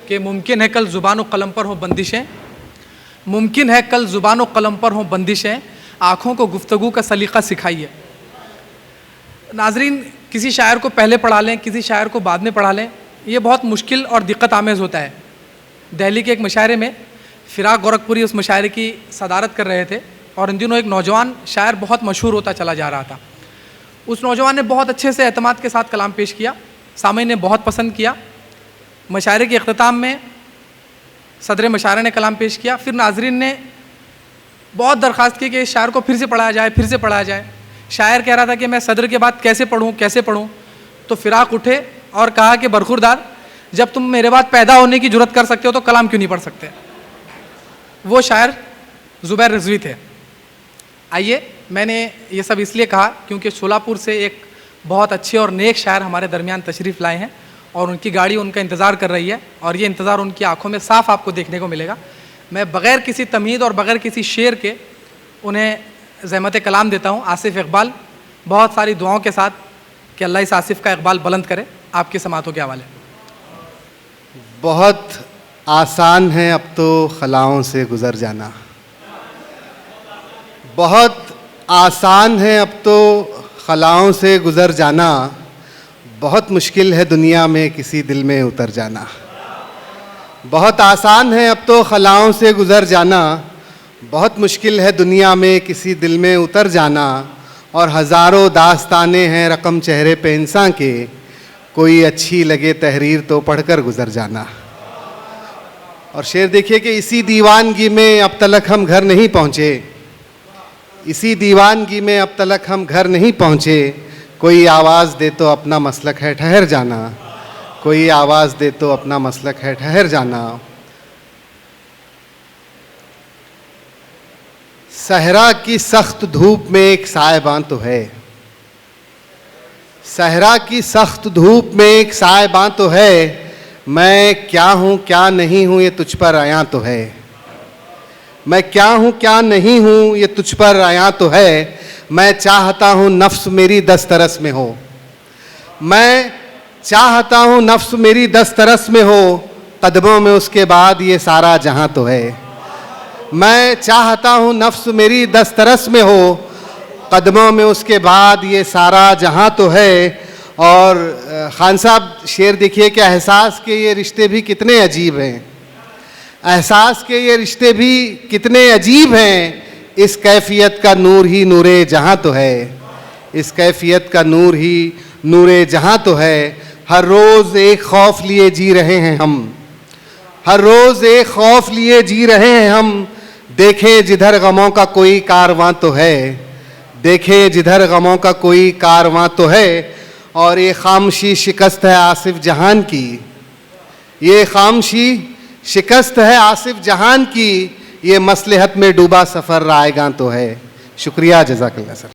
कि मुमकिन है कल ज़ुबान व कलम पर हो बंदिशें, मुमकिन है कल ज़ुबान व कलम पर हो बंदिशें, आँखों को गुफ्तगू का सलीक़ा सिखाइए। नाज़रीन, किसी शायर को पहले पढ़ा लें, किसी शायर को बाद में पढ़ा लें, ये बहुत मुश्किल और दिक्कत आमेज़ होता है। दिल्ली के एक मुशायरे में फ़िराक गोरखपुरी उस मुशायरे की सदारत कर रहे थे और इन दिनों एक नौजवान शायर बहुत मशहूर होता चला जा रहा था। उस नौजवान ने बहुत अच्छे से एतमाद के साथ कलाम पेश किया, सामीन ने बहुत पसंद किया। मुशायरे के इख्तिताम में सदर मुशायरा ने कलाम पेश किया। फिर नाज़रीन ने बहुत दरख्वास्त की कि इस शायर को फिर से पढ़ाया जाए, फिर से पढ़ाया जाए। शायर कह रहा था कि मैं सदर के बाद कैसे पढ़ूँ। तो फ़िराक उठे और कहा कि बरखुरदार, जब तुम मेरे बाद पैदा होने की जुर्रत कर सकते हो तो कलाम क्यों नहीं पढ़ सकते। वो शायर ज़ुबैर रिज़वी थे। आइए, मैंने ये सब इसलिए कहा क्योंकि शोलापुर से एक बहुत अच्छे और नेक शायर हमारे दरमियान तशरीफ़ लाए हैं और उनकी गाड़ी उनका इंतज़ार कर रही है और ये इंतज़ार उनकी आंखों में साफ आपको देखने को मिलेगा। मैं बग़ैर किसी तमहीद और बग़ैर किसी शेर के उन्हें ज़हमत कलाम देता हूँ। आसिफ़ इकबाल, बहुत सारी दुआओं के साथ कि अल्लाह इस आसिफ़ का इकबाल बुलंद करे। आपके समातों के हवाले। बहुत आसान है अब तो खलाओं से गुज़र जाना, बहुत आसान है अब तो खलाओं से गुज़र जाना, बहुत मुश्किल है दुनिया में किसी दिल में उतर जाना। बहुत आसान है अब तो खलाओं से गुज़र जाना, बहुत मुश्किल है दुनिया में किसी दिल में उतर जाना। और हज़ारों दास्ताने हैं रकम चेहरे पे इंसान के, कोई अच्छी लगे तहरीर तो पढ़कर गुज़र जाना। और शेर देखिए कि इसी दीवानगी में अब तलक हम घर नहीं पहुँचे, इसी दीवानगी में अब तलक हम घर नहीं पहुँचे, कोई आवाज़ दे तो अपना मसलक है ठहर जाना, कोई आवाज़ दे तो अपना मसलक है ठहर जाना। सहरा की सख्त धूप में एक सायबान तो है, सहरा की सख्त धूप में एक सायबान तो है, मैं क्या हूँ क्या नहीं हूँ ये तुझ पर आया तो है, मैं क्या हूँ क्या नहीं हूँ ये तुझ पर आया तो है, मैं चाहता हूँ नफ्स मेरी दस्तरस में हो, मैं चाहता हूँ नफ्स मेरी दस्तरस में हो, कदमों में उसके बाद ये सारा जहां तो है, मैं चाहता हूँ नफ्स मेरी दस्तरस में हो, कदमों में उसके बाद ये सारा जहां तो है। और खान साहब शेर देखिए कि एहसास के ये रिश्ते भी कितने अजीब हैं, एहसास के ये रिश्ते भी कितने अजीब हैं, इस कैफियत का नूर ही नूरे जहां तो है, इस कैफियत का नूर ही नूरे जहां तो है। हर रोज़ एक खौफ लिए जी रहे हैं हम, हर रोज़ एक खौफ लिए जी रहे हैं हम, देखें जिधर गमों का कोई कारवां तो है, देखें जिधर गमों का कोई कारवां तो है। और ये खामोशी शिकस्त है आसिफ जहान की, ये खामोशी शिकस्त है आसिफ जहान की, ये मसलहत में डूबा सफ़र रायगां तो है। शुक्रिया, जज़ाकल्लाह सर।